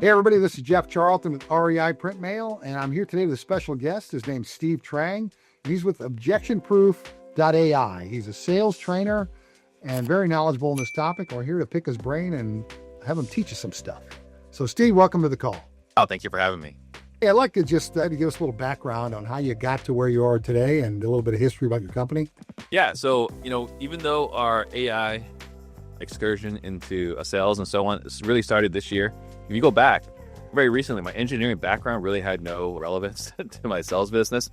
Hey everybody, this is Jeff Charlton with REIPrintMail, and I'm here today with a special guest. His name's Steve Trang, and he's with ObjectionProof.ai. He's a sales trainer and very knowledgeable in this topic. We're here to pick his brain and have him teach us some stuff. So Steve, welcome to the call. Oh, thank you for having me. Hey, I'd like to just to give us a little background on how you got to where you are today and a little bit of history about your company. Yeah, so, even though our AI excursion into sales and so on, it's really started this year. If you go back very recently, my engineering background really had no relevance to my sales business.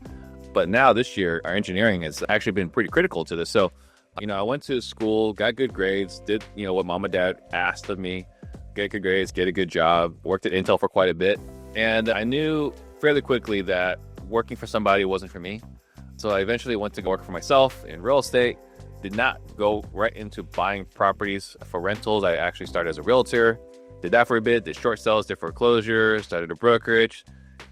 But now this year, our engineering has actually been pretty critical to this. So, I went to school, got good grades, did, what mom and dad asked of me, get good grades, get a good job, worked at Intel for quite a bit. And I knew fairly quickly that working for somebody wasn't for me. So I eventually went to go work for myself in real estate, did not go right into buying properties for rentals. I actually started as a realtor. Did that for a bit, did short sales, did foreclosures, started a brokerage.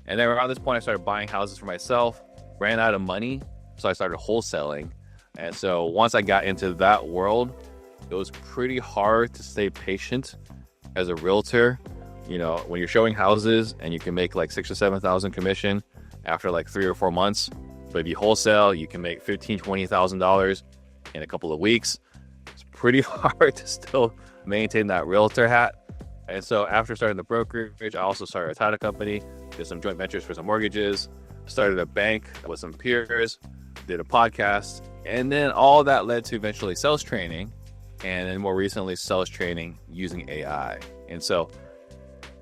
And then around this point, I started buying houses for myself, ran out of money. So I started wholesaling. And so once I got into that world, it was pretty hard to stay patient as a realtor. When you're showing houses and you can make like $6,000 or $7,000 commission after like 3 or 4 months. But if you wholesale, you can make $15,000, $20,000 in a couple of weeks. It's pretty hard to still maintain that realtor hat. And so after starting the brokerage, I also started a title company, did some joint ventures for some mortgages, started a bank with some peers, did a podcast, and then all that led to eventually sales training, and then more recently sales training using AI. And so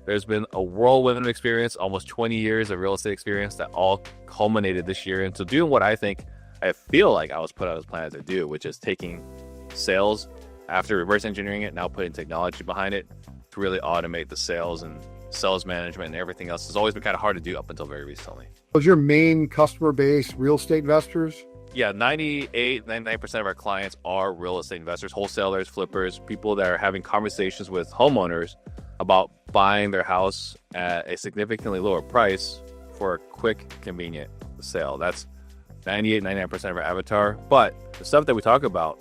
there's been a whirlwind of experience, almost 20 years of real estate experience that all culminated this year into doing what I feel like I was put on this planet to do, which is taking sales after reverse engineering it, now putting technology behind it to really automate the sales and sales management and everything else. It's always been kind of hard to do up until very recently. Was your main customer base real estate investors? Yeah, 99% of our clients are real estate investors, wholesalers, flippers, people that are having conversations with homeowners about buying their house at a significantly lower price for a quick, convenient sale. That's 99% of our avatar. But the stuff that we talk about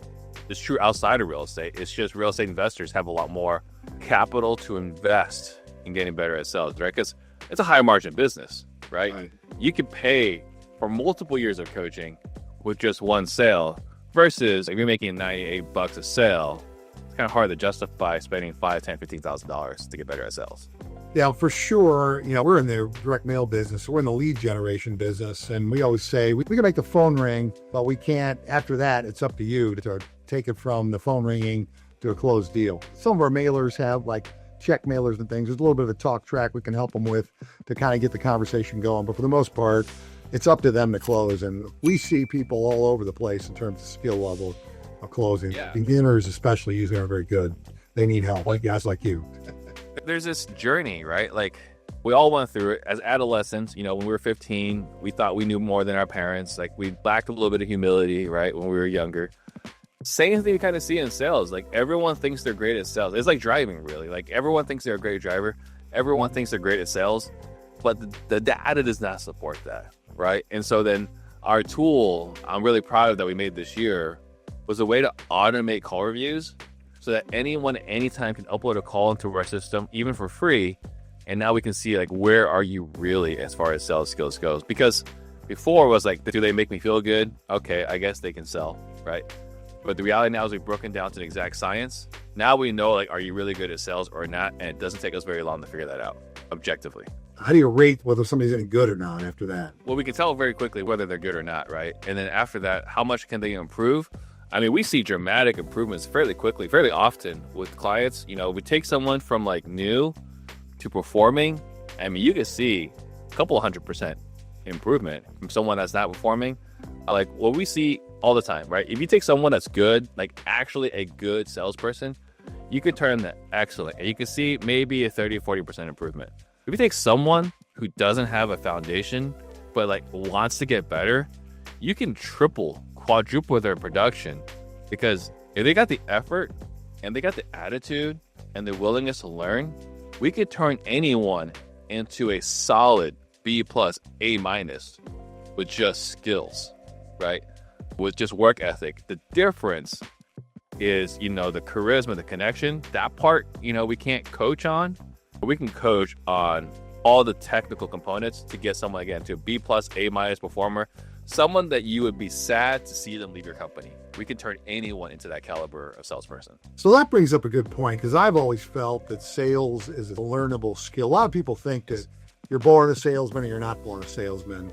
is true outside of real estate. It's just real estate investors have a lot more capital to invest in getting better at sales, right? Because it's a high margin business, right? You can pay for multiple years of coaching with just one sale versus if you're making $98 a sale, it's kind of hard to justify spending $5,000, $10,000, $15,000 to get better at sales. Yeah, for sure. We're in the direct mail business. We're in the lead generation business. And we always say we can make the phone ring, but we can't. After that, it's up to you to take it from the phone ringing to a closed deal. Some of our mailers have like check mailers and things. There's a little bit of a talk track we can help them with to kind of get the conversation going. But for the most part, it's up to them to close. And we see people all over the place in terms of skill level of closing. Yeah. Beginners especially usually aren't very good. They need help, like guys like you. There's this journey, right? Like we all went through it as adolescents. When we were 15, we thought we knew more than our parents. Like we lacked a little bit of humility, right? When we were younger. Same thing you kind of see in sales. Like everyone thinks they're great at sales. It's like driving, really. Like everyone thinks they're a great driver. Everyone thinks they're great at sales, but the data does not support that, right? And so then our tool, I'm really proud of that we made this year, was a way to automate call reviews so that anyone anytime can upload a call into our system, even for free. And now we can see like, where are you really as far as sales skills goes? Because before it was like, do they make me feel good? Okay, I guess they can sell, right? But the reality now is we've broken down to the exact science. Now we know, like, are you really good at sales or not? And it doesn't take us very long to figure that out objectively. How do you rate whether somebody's any good or not after that? Well, we can tell very quickly whether they're good or not, right? And then after that, how much can they improve? I mean, we see dramatic improvements fairly quickly, fairly often with clients. We take someone from like new to performing. I mean, you can see a couple of 100% improvement from someone that's not performing. Like what we see all the time, right? If you take someone that's good, like actually a good salesperson, you could turn them excellent. And you can see maybe a 30 or 40% improvement. If you take someone who doesn't have a foundation, but like wants to get better, you can triple, quadruple their production, because if they got the effort and they got the attitude and the willingness to learn, we could turn anyone into a solid B+, A- with just skills, right? With just work ethic. The difference is, the charisma, the connection, that part, we can't coach on. We can coach on all the technical components to get someone, again, to a B plus, A minus performer, someone that you would be sad to see them leave your company. We can turn anyone into that caliber of salesperson. So that brings up a good point, because I've always felt that sales is a learnable skill. A lot of people think that you're born a salesman or you're not born a salesman.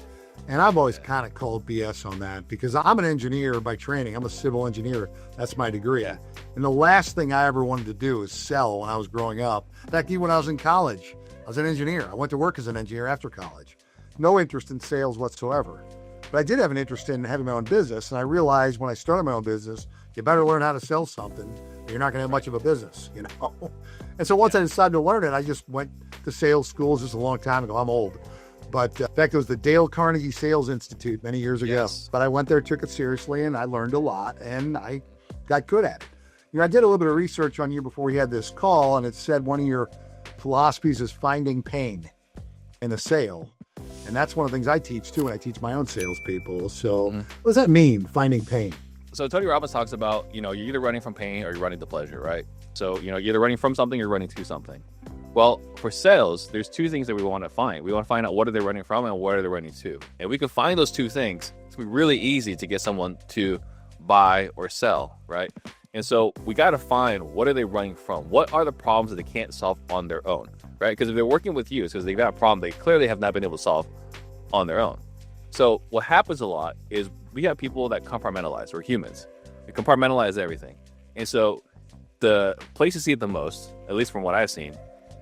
And I've always kind of called BS on that, because I'm an engineer by training. I'm a civil engineer. That's my degree. Yeah. And the last thing I ever wanted to do is sell when I was growing up. In fact, even when I was in college, I was an engineer. I went to work as an engineer after college. No interest in sales whatsoever. But I did have an interest in having my own business. And I realized when I started my own business, you better learn how to sell something, or you're not going to have much of a business, you know? And so once I decided to learn it, I just went to sales schools. This is a long time ago. I'm old. But in fact, it was the Dale Carnegie Sales Institute many years ago. Yes. But I went there, took it seriously, and I learned a lot, and I got good at it. You know, I did a little bit of research on you before we had this call, and it said one of your philosophies is finding pain in a sale. And that's one of the things I teach too when I teach my own salespeople. So what does that mean, finding pain? So Tony Robbins talks about, you're either running from pain or you're running to pleasure, right? So, you're either running from something or you're running to something. Well, for sales, there's two things that we want to find. We want to find out what are they running from and what are they running to. And we can find those two things. It's going to be really easy to get someone to buy or sell, right? And so we got to find, what are they running from? What are the problems that they can't solve on their own, right? Because if they're working with you, it's because they've got a problem they clearly have not been able to solve on their own. So what happens a lot is we have people that compartmentalize. We're humans. We compartmentalize everything. And so the place to see it the most, at least from what I've seen,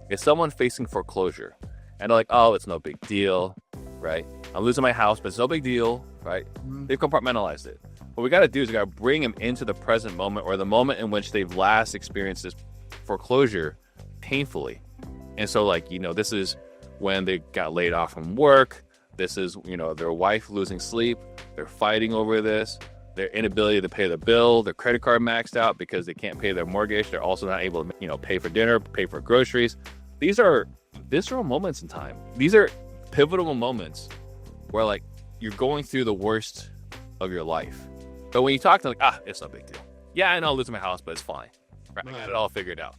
is someone facing foreclosure. And they're like, oh, it's no big deal, right? I'm losing my house, but it's no big deal, right? They've compartmentalized it. What we got to do is we got to bring them into the present moment, or the moment in which they've last experienced this foreclosure painfully. And so, this is when they got laid off from work. This is, their wife losing sleep. They're fighting over this. Their inability to pay the bill, their credit card maxed out because they can't pay their mortgage. They're also not able to, pay for dinner, pay for groceries. These are visceral moments in time. These are pivotal moments where you're going through the worst of your life. But when you talk to it's no big deal. Yeah, I know I'm losing my house, but it's fine. Right? I got it all figured out.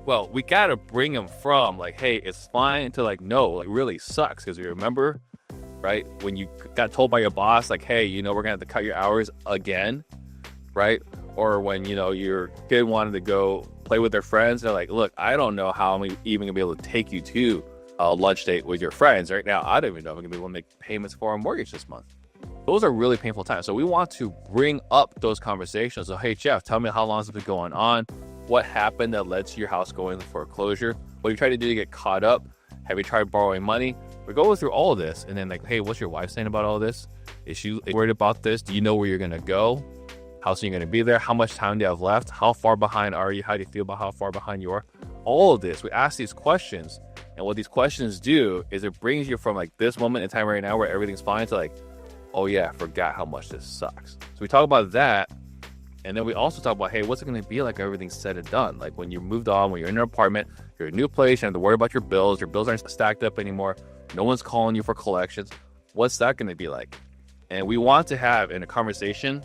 Well, we got to bring them from hey, it's fine to no, it really sucks. Because you remember, right, when you got told by your boss, hey, we're going to have to cut your hours again, right? Or when, your kid wanted to go play with their friends, they're like, look, I don't know how I'm even going to be able to take you to a lunch date with your friends. Right now, I don't even know if I'm going to be able to make payments for our mortgage this month. Those are really painful times. So we want to bring up those conversations. So, hey, Jeff, tell me, how long has it been going on? What happened that led to your house going into foreclosure? What you tried to do to get caught up? Have you tried borrowing money? We're going through all of this. And then hey, what's your wife saying about all this? Is she worried about this? Do you know where you're going to go? How soon you're going to be there? How much time do you have left? How far behind are you? How do you feel about how far behind you are? All of this, we ask these questions. And what these questions do is it brings you from this moment in time right now where everything's fine to oh yeah, I forgot how much this sucks. So we talk about that. And then we also talk about, hey, what's it going to be like everything's said and done? When you moved on, when you're in an apartment, you're in a new place, you have to worry about your bills aren't stacked up anymore. No one's calling you for collections. What's that going to be like? And we want to have in a conversation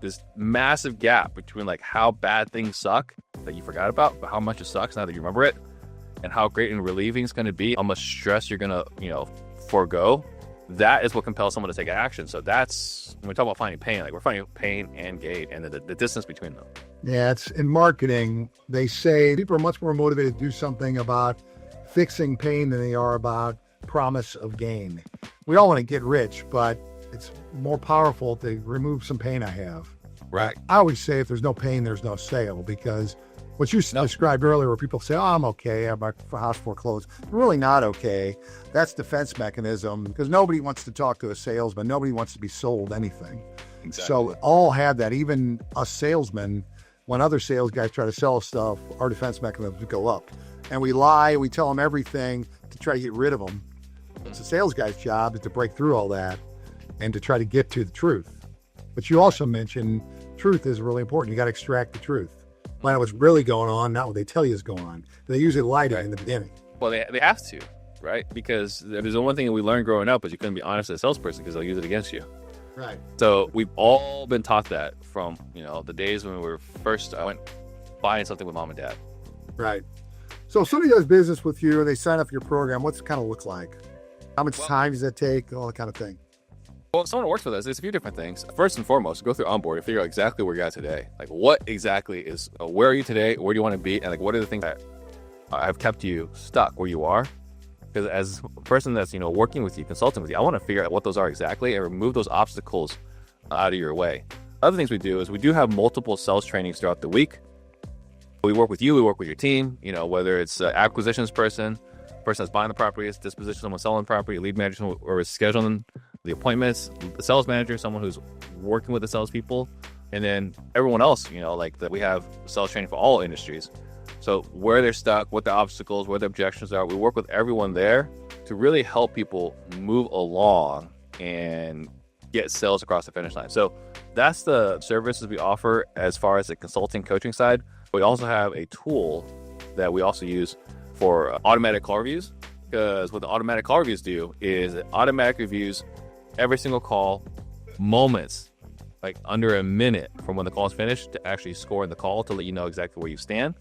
this massive gap between how bad things suck that you forgot about, but how much it sucks now that you remember it, and how great and relieving it's going to be, how much stress you're going to, forego. That is what compels someone to take action. So that's when we talk about finding pain, we're finding pain and gain and the distance between them. Yeah, it's in marketing. They say people are much more motivated to do something about fixing pain than they are about promise of gain. We all want to get rich, but it's more powerful to remove some pain I have. Right. I always say if there's no pain, there's no sale, because what you described earlier where people say, oh, I'm okay, I have my house foreclosed. You're really not okay. That's defense mechanism, because nobody wants to talk to a salesman. Nobody wants to be sold anything. Exactly. So all have that. Even us salesmen, when other sales guys try to sell stuff, our defense mechanisms go up. And we lie, we tell them everything to try to get rid of them. It's a sales guy's job is to break through all that and to try to get to the truth. But you also mentioned truth is really important. You got to extract the truth. Find out what's really going on, not what they tell you is going on. They usually lie to you in the beginning. Well, they have to, right? Because there's the one thing that we learned growing up is you couldn't be honest as a salesperson because they'll use it against you. Right. So we've all been taught that from, the days when we were first went buying something with mom and dad. Right. So if somebody does business with you and they sign up for your program, what's it kind of look like? How much time does that take? All that kind of thing. Well, someone who works with us, there's a few different things. First and foremost, go through onboard and figure out exactly where you're at today. Like, what exactly is, where are you today? Where do you want to be? And like, what are the things that have kept you stuck where you are? Because as a person that's, working with you, consulting with you, I want to figure out what those are exactly and remove those obstacles out of your way. Other things we do is we do have multiple sales trainings throughout the week. We work with you, we work with your team, whether it's acquisitions person that's buying the properties, disposition, someone selling property, lead manager, or is scheduling the appointments, the sales manager, someone who's working with the salespeople, and then everyone else, we have sales training for all industries. So where they're stuck, what the obstacles, where the objections are, we work with everyone there to really help people move along and get sales across the finish line. So that's the services we offer as far as the consulting coaching side. We also have a tool that we also use for automatic call reviews, because what the automatic call reviews do is it automatically reviews every single call, moments, like under a minute from when the call is finished to actually score the call to let you know exactly where you stand.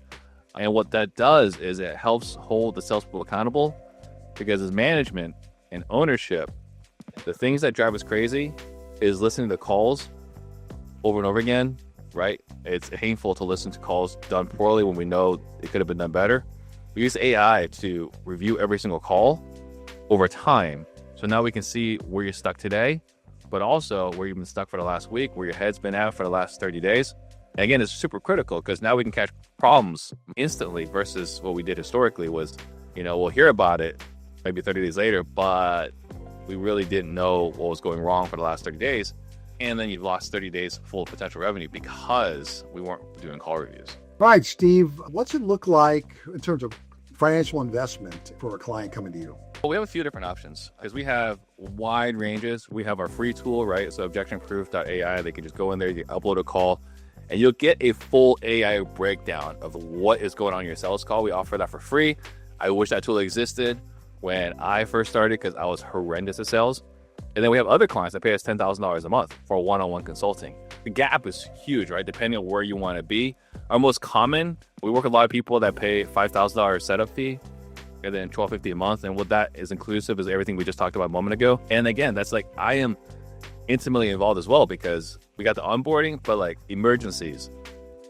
And what that does is it helps hold the salespeople accountable, because as management and ownership, the things that drive us crazy is listening to calls over and over again, right? It's painful to listen to calls done poorly when we know it could have been done better. We use AI to review every single call over time. So now we can see where you're stuck today, but also where you've been stuck for the last week, where your head's been at for the last 30 days. And again, it's super critical because now we can catch problems instantly versus what we did historically was, we'll hear about it maybe 30 days later, but we really didn't know what was going wrong for the last 30 days. And then you've lost 30 days full of potential revenue because we weren't doing call reviews. Right, Steve, what's it look like in terms of financial investment for a client coming to you? Well, we have a few different options because we have wide ranges. We have our free tool, right? So ObjectionProof.ai, they can just go in there, you upload a call, and you'll get a full AI breakdown of what is going on in your sales call. We offer that for free. I wish that tool existed when I first started because I was horrendous at sales. And then we have other clients that pay us $10,000 a month for one-on-one consulting. The gap is huge, right? Depending on where you want to be. Our most common, we work with a lot of people that pay $5,000 setup fee and then $1,250 a month. And what that is inclusive is everything we just talked about a moment ago. And again, that's like, I am intimately involved as well because we got the onboarding, but like emergencies.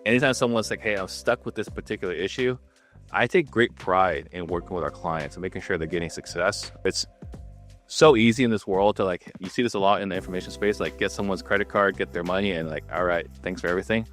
Anytime someone's like, hey, I'm stuck with this particular issue, I take great pride in working with our clients and making sure they're getting success. It's so easy in this world to you see this a lot in the information space, get someone's credit card, get their money and all right, thanks for everything.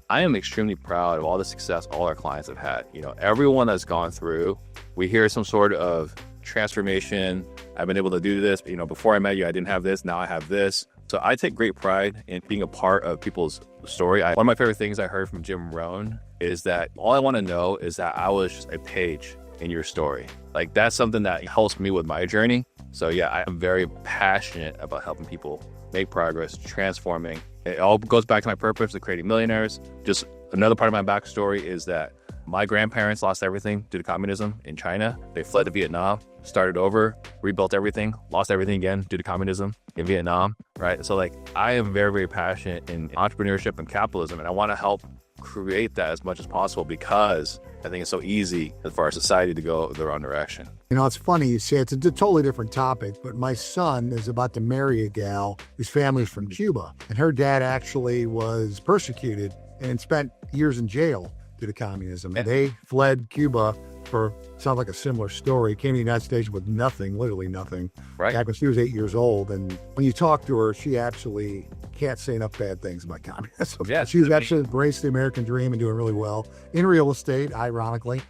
I am extremely proud of all the success all our clients have had. Everyone that's gone through, we hear some sort of transformation. I've been able to do this. Before I met you, I didn't have this. Now I have this. So I take great pride in being a part of people's story. One of my favorite things I heard from Jim Rohn is that all I want to know is that I was just a page in your story. That's something that helps me with my journey. So yeah, I am very passionate about helping people make progress, transforming. It all goes back to my purpose of creating millionaires. Just another part of my backstory is that my grandparents lost everything due to communism in China. They fled to Vietnam, started over, rebuilt everything, lost everything again due to communism in Vietnam, right? So I am very, very passionate in entrepreneurship and capitalism, and I want to help create that as much as possible because I think it's so easy for our society to go the wrong direction. It's funny you say it's a totally different topic, but my son is about to marry a gal whose family's from Cuba, and her dad actually was persecuted and spent years in jail due to communism. And they fled Cuba for, sounds like a similar story, came to the United States with nothing, literally nothing, right? Back when she was 8 years old. And when you talk to her, she absolutely can't say enough bad things about communism. Yeah, she's actually embraced the American dream and doing really well in real estate, ironically.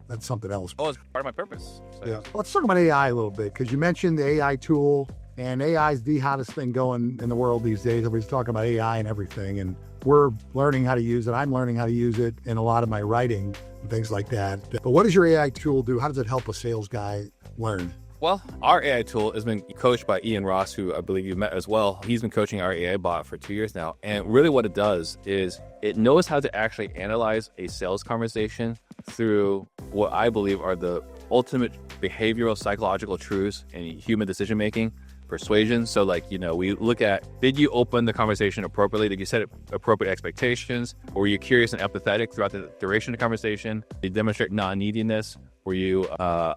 That's something else. Oh, it's part of my purpose. So. Yeah. Let's talk about AI a little bit, because you mentioned the AI tool, and AI is the hottest thing going in the world these days. Everybody's talking about AI and everything, and we're learning how to use it. I'm learning how to use it in a lot of my writing and things like that. But what does your AI tool do? How does it help a sales guy learn? Well, our AI tool has been coached by Ian Ross, who I believe you met as well. He's been coaching our AI bot for 2 years now. And really what it does is it knows how to actually analyze a sales conversation through what I believe are the ultimate behavioral psychological truths in human decision-making persuasion. So like, we look at, did you open the conversation appropriately? Did you set appropriate expectations? Or were you curious and empathetic throughout the duration of the conversation? Did you demonstrate non-neediness? Were you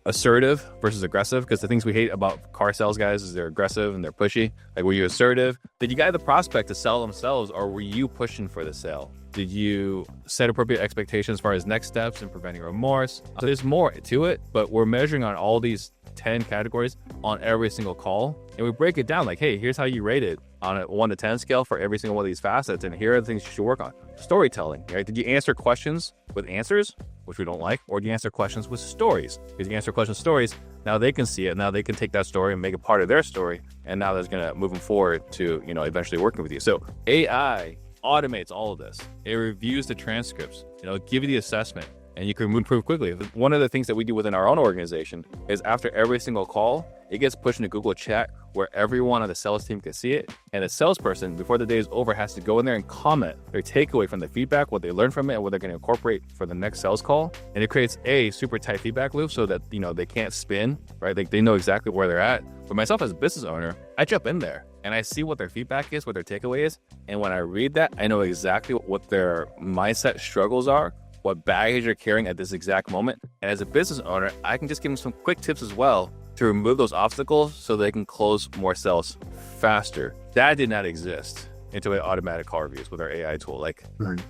assertive versus aggressive? Because the things we hate about car sales guys is they're aggressive and they're pushy. Like, were you assertive? Did you guide the prospect to sell themselves, or were you pushing for the sale? Did you set appropriate expectations as far as next steps and preventing remorse? So there's more to it, but we're measuring on all these 10 categories on every single call. And we break it down like, hey, here's how you rate it on a 1 to 10 scale for every single one of these facets. And here are the things you should work on. Storytelling, right? Did you answer questions with answers, which we don't like, or do you answer questions with stories? Because you answer questions with stories, now they can see it. Now they can take that story and make it part of their story. And now that's going to move them forward to, eventually working with you. So AI automates all of this. It reviews the transcripts, give you the assessment, and you can improve quickly. One of the things that we do within our own organization is after every single call, it gets pushed into Google Chat where everyone on the sales team can see it. And the salesperson, before the day is over, has to go in there and comment their takeaway from the feedback, what they learned from it, and what they're going to incorporate for the next sales call. And it creates a super tight feedback loop so that, they can't spin, right? Like, they know exactly where they're at. For myself as a business owner, I jump in there and I see what their feedback is, what their takeaway is. And when I read that, I know exactly what their mindset struggles are, what baggage they're carrying at this exact moment. And as a business owner, I can just give them some quick tips as well to remove those obstacles so they can close more sales faster. That did not exist until we had automatic call reviews with our AI tool. Like,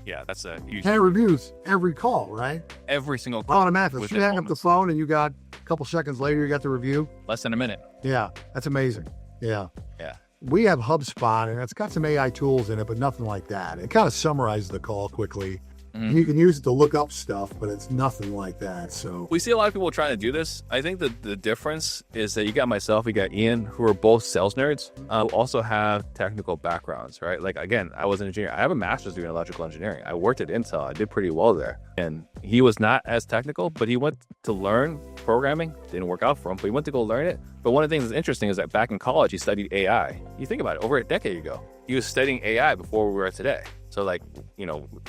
yeah, that's a huge... And it reviews every call, right? Every single call. Automatically. So you hang up the phone and you got a couple seconds later, you got the review. Less than a minute. Yeah, that's amazing. Yeah. Yeah. We have HubSpot, and it's got some AI tools in it, but nothing like that. It kind of summarizes the call quickly. Mm-hmm. You can use it to look up stuff, but it's nothing like that. So we see a lot of people trying to do this. I think that the difference is that you got myself, you got Ian, who are both sales nerds, who also have technical backgrounds, right? Like, again, I was an engineer. I have a master's degree in electrical engineering. I worked at Intel. I did pretty well there. And he was not as technical, but he went to learn programming. Didn't work out for him, but he went to go learn it. But one of the things that's interesting is that back in college, he studied AI. You think about it, over a decade ago, he was studying AI before we were today. So like,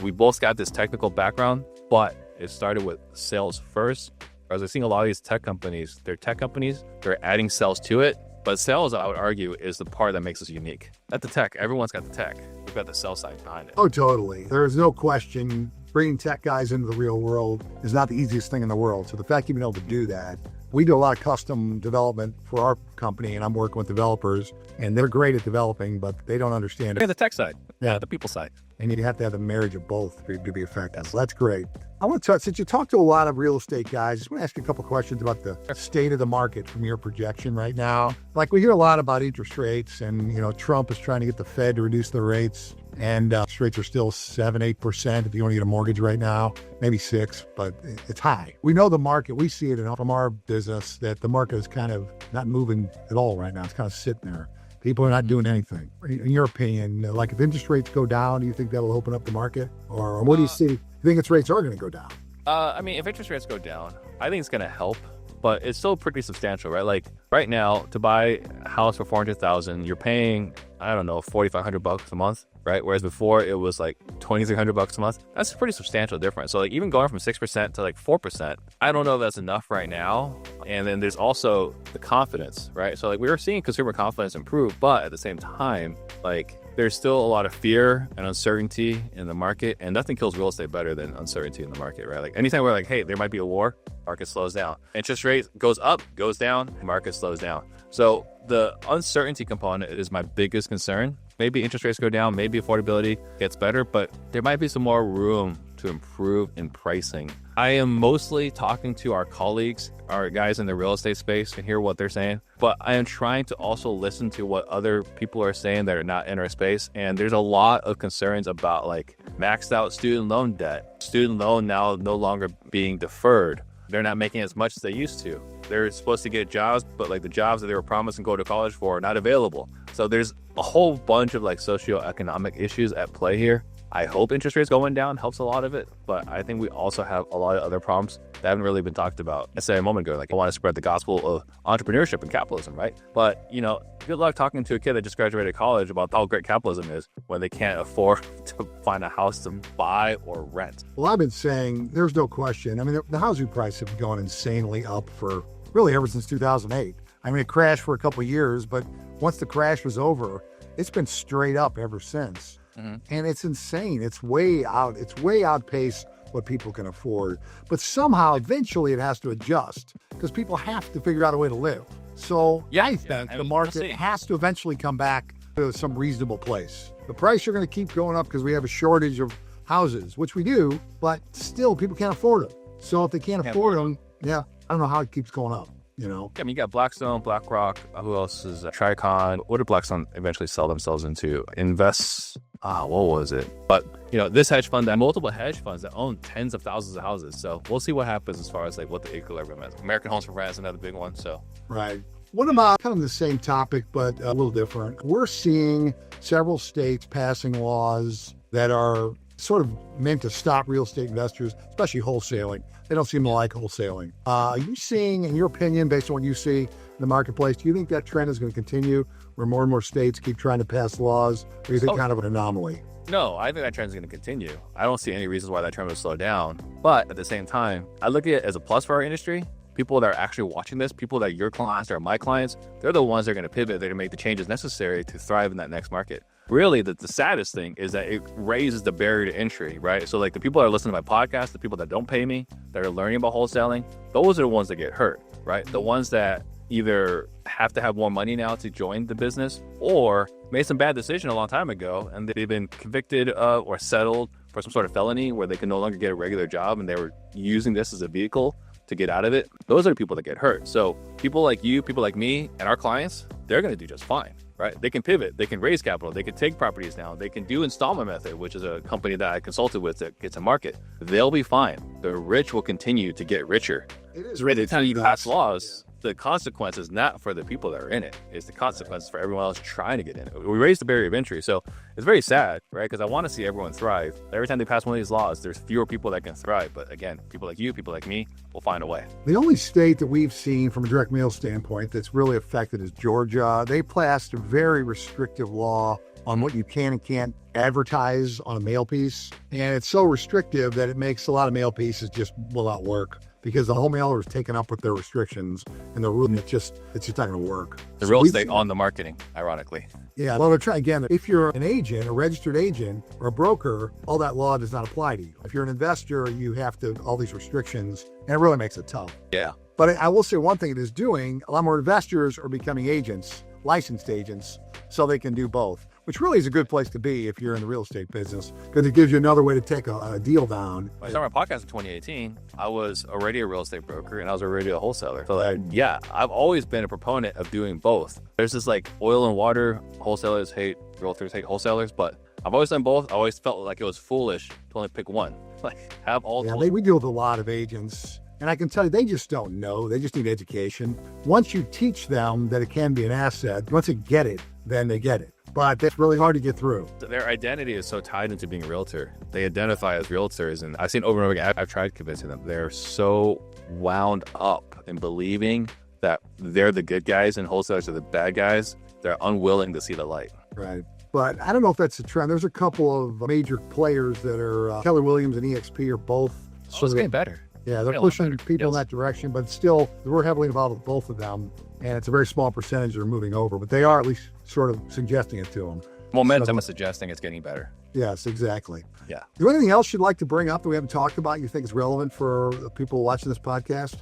we both got this technical background, but it started with sales first. As I've seen a lot of these tech companies, they're adding sales to it. But sales, I would argue, is the part that makes us unique. Not the tech. Everyone's got the tech. We've got the sales side behind it. Oh, totally. There is no question. Bringing tech guys into the real world is not the easiest thing in the world. So the fact you've been able to do that, we do a lot of custom development for our company, and I'm working with developers, and they're great at developing, but they don't understand it. Yeah, the tech side. Yeah, the people side. And you have to have the marriage of both to be effective. So that's great. I want to touch, since you talk to a lot of real estate guys, I just want to ask you a couple questions about the state of the market from your projection right now. Like, we hear a lot about interest rates, and Trump is trying to get the Fed to reduce the rates, and interest rates are still 7-8% if you want to get a mortgage right now, maybe 6%, but it's high. We know the market, we see it from our business, that the market is kind of not moving at all right now. It's kind of sitting there. People are not doing anything. In your opinion, like, if interest rates go down, do you think that'll open up the market? Or what do you see? You think its rates are going to go down? If interest rates go down, I think it's going to help, but it's still pretty substantial, right? Like, right now, to buy a house for $400,000, you're paying, I don't know, $4,500 a month, right? Whereas before it was like $2,300 a month. That's a pretty substantial difference. So like, even going from 6% to like 4%, I don't know if that's enough right now. And then there's also the confidence, right? So like, we were seeing consumer confidence improve, but at the same time, like, there's still a lot of fear and uncertainty in the market, and nothing kills real estate better than uncertainty in the market, right? Like, anytime we're like, hey, there might be a war, market slows down. Interest rate goes up, goes down, market slows down. So the uncertainty component is my biggest concern. Maybe interest rates go down, maybe affordability gets better, but there might be some more room to improve in pricing. I am mostly talking to our colleagues, our guys in the real estate space, and hear what they're saying. But I am trying to also listen to what other people are saying that are not in our space. And there's a lot of concerns about like maxed out student loan debt. Student loan now no longer being deferred. They're not making as much as they used to. They're supposed to get jobs, but like the jobs that they were promised and go to college for are not available. So there's a whole bunch of like socioeconomic issues at play here. I hope interest rates going down helps a lot of it, but I think we also have a lot of other problems that haven't really been talked about. I said a moment ago, like, I want to spread the gospel of entrepreneurship and capitalism, right? But, good luck talking to a kid that just graduated college about how great capitalism is when they can't afford to find a house to buy or rent. Well, I've been saying there's no question. I mean, the housing prices have gone insanely up for really ever since 2008. I mean, it crashed for a couple of years, but once the crash was over, it's been straight up ever since. And it's insane. It's way outpaced what people can afford. But somehow, eventually, it has to adjust because people have to figure out a way to live. So I think the market has to eventually come back to some reasonable place. The price are going to keep going up because we have a shortage of houses, which we do, but still people can't afford them. So if they can't afford them, I don't know how it keeps going up. You know, I mean, you got Blackstone, BlackRock. Who else is Tricon? What did Blackstone eventually sell themselves into? What was it? But this hedge fund, that multiple hedge funds that own tens of thousands of houses. So we'll see what happens as far as like what the equilibrium is. American Homes for Rent is another big one. So right. What about kind of the same topic, but a little different? We're seeing several states passing laws that are sort of meant to stop real estate investors, especially wholesaling. They don't seem to like wholesaling. Are you seeing, in your opinion, based on what you see in the marketplace, do you think that trend is going to continue where more and more states keep trying to pass laws, or do you think kind of an anomaly? No, I think that trend is going to continue. I don't see any reasons why that trend would slow down. But at the same time, I look at it as a plus for our industry. People that are actually watching this, people that are your clients or my clients, they're the ones that are going to pivot. They're going to make the changes necessary to thrive in that next market. Really, the saddest thing is that it raises the barrier to entry, right? So like the people that are listening to my podcast, the people that don't pay me, that are learning about wholesaling, those are the ones that get hurt, right? The ones that either have to have more money now to join the business or made some bad decision a long time ago and they've been convicted of or settled for some sort of felony where they can no longer get a regular job and they were using this as a vehicle to get out of it. Those are the people that get hurt. So people like you, people like me, and our clients, they're going to do just fine, right? They can pivot, they can raise capital, they can take properties down, they can do installment method, which is a company that I consulted with that gets a market. They'll be fine. The rich will continue to get richer. It is By the time you pass laws, the consequence is not for the people that are in it. It's the consequences for everyone else trying to get in it. We raised the barrier of entry. So it's very sad, right? Because I want to see everyone thrive. Every time they pass one of these laws, there's fewer people that can thrive. But again, people like you, people like me, will find a way. The only state that we've seen from a direct mail standpoint that's really affected is Georgia. They passed a very restrictive law on what you can and can't advertise on a mail piece. And it's so restrictive that it makes a lot of mail pieces just will not work because the whole mailer is taken up with their restrictions and the rule, it's just not going to work. The real estate on the marketing, ironically. Yeah, well, again, if you're an agent, a registered agent, or a broker, all that law does not apply to you. If you're an investor, you have to, all these restrictions, and it really makes it tough. Yeah. But I will say one thing it is doing, a lot more investors are becoming agents, licensed agents, so they can do both, which really is a good place to be if you're in the real estate business, because it gives you another way to take a deal down. When I started my podcast in 2018, I was already a real estate broker and I was already a wholesaler. So I've always been a proponent of doing both. There's this like oil and water, wholesalers hate, realtors hate wholesalers, but I've always done both. I always felt like it was foolish to only pick one. Like have all. Yeah, we deal with a lot of agents. And I can tell you, they just don't know. They just need education. Once you teach them that it can be an asset, once they get it, then they get it. But that's really hard to get through. Their identity is so tied into being a realtor. They identify as realtors. And I've seen over and over again, I've tried convincing them. They're so wound up in believing that they're the good guys and wholesalers are the bad guys. They're unwilling to see the light. Right. But I don't know if that's a trend. There's a couple of major players that are, Keller Williams and EXP are both. It's getting better. Yeah, they're pushing people in that direction, but still, we're heavily involved with both of them, and it's a very small percentage that are moving over, but they are at least sort of suggesting it to them. Momentum is suggesting it's getting better. Yes, exactly. Yeah. Is there anything else you'd like to bring up that we haven't talked about you think is relevant for people watching this podcast?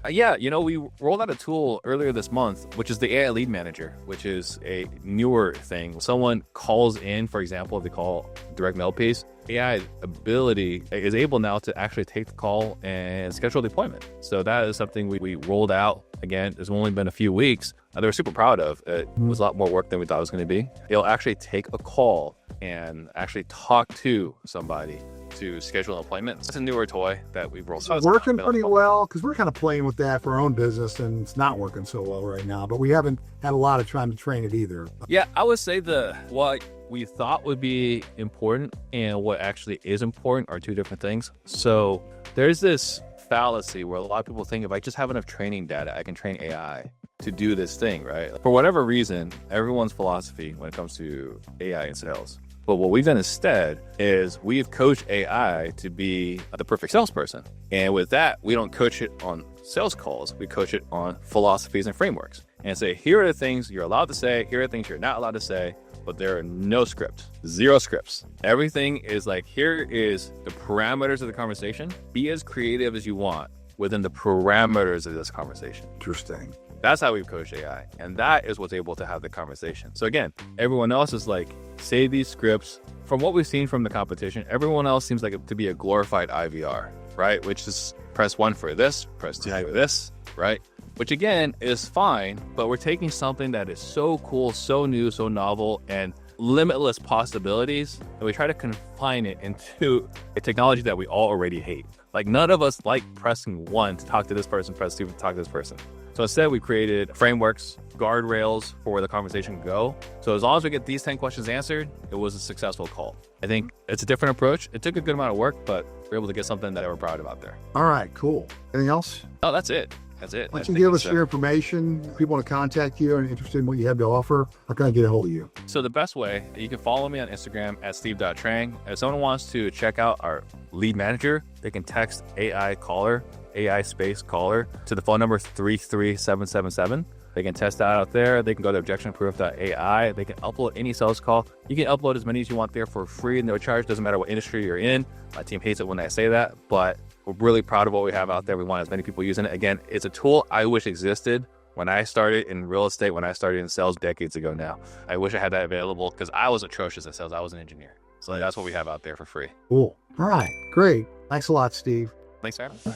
We rolled out a tool earlier this month, which is the AI Lead Manager, which is a newer thing. Someone calls in, for example, if they call direct mail piece, AI ability is able now to actually take the call and schedule the appointment. So that is something we rolled out. Again, it's only been a few weeks. They were super proud of. It was a lot more work than we thought it was going to be. It'll actually take a call and actually talk to somebody to schedule an appointment. It's a newer toy that we've rolled out. It's working pretty well because we're kind of playing with that for our own business and it's not working so well right now, but we haven't had a lot of time to train it either. Yeah, I would say what we thought would be important and what actually is important are two different things. So there's this fallacy where a lot of people think if I just have enough training data, I can train AI to do this thing, right? For whatever reason, everyone's philosophy when it comes to AI and sales. But what we've done instead is we've coached AI to be the perfect salesperson. And with that, we don't coach it on sales calls. We coach it on philosophies and frameworks. and say, here are the things you're allowed to say, here are the things you're not allowed to say, but there are no scripts, zero scripts. Everything is like, here is the parameters of the conversation. Be as creative as you want within the parameters of this conversation. Interesting. That's how we've coached AI. And that is what's able to have the conversation. So again, everyone else is like, say these scripts. From what we've seen from the competition, everyone else seems like to be a glorified IVR, right? Which is press 1 for this, press 2 for this, right? Which again is fine, but we're taking something that is so cool, so new, so novel, and limitless possibilities, and we try to confine it into a technology that we all already hate. Like, none of us like pressing 1 to talk to this person, press 2 to talk to this person. So instead, we created frameworks, guardrails for where the conversation can go. So as long as we get these 10 questions answered, it was a successful call. I think it's a different approach. It took a good amount of work, but we're able to get something that we're proud of out there. All right, cool. Anything else? Oh, that's it. That's it. Why don't you give us your information? If people want to contact you and interested in what you have to offer, how can I get a hold of you? So the best way, you can follow me on Instagram at steve.trang. If someone wants to check out our lead manager, they can text AI caller, AI space caller, to the phone number 33777. They can test that out there. They can go to ObjectionProof.ai. They can upload any sales call. You can upload as many as you want there for free, no charge. Doesn't matter what industry you're in. My team hates it when I say that, but we're really proud of what we have out there. We want as many people using it. Again, it's a tool I wish existed when I started in real estate, when I started in sales decades ago now. I wish I had that available because I was atrocious at sales. I was an engineer. So that's what we have out there for free. Cool. All right, great. Thanks a lot, Steve. Thanks for having me.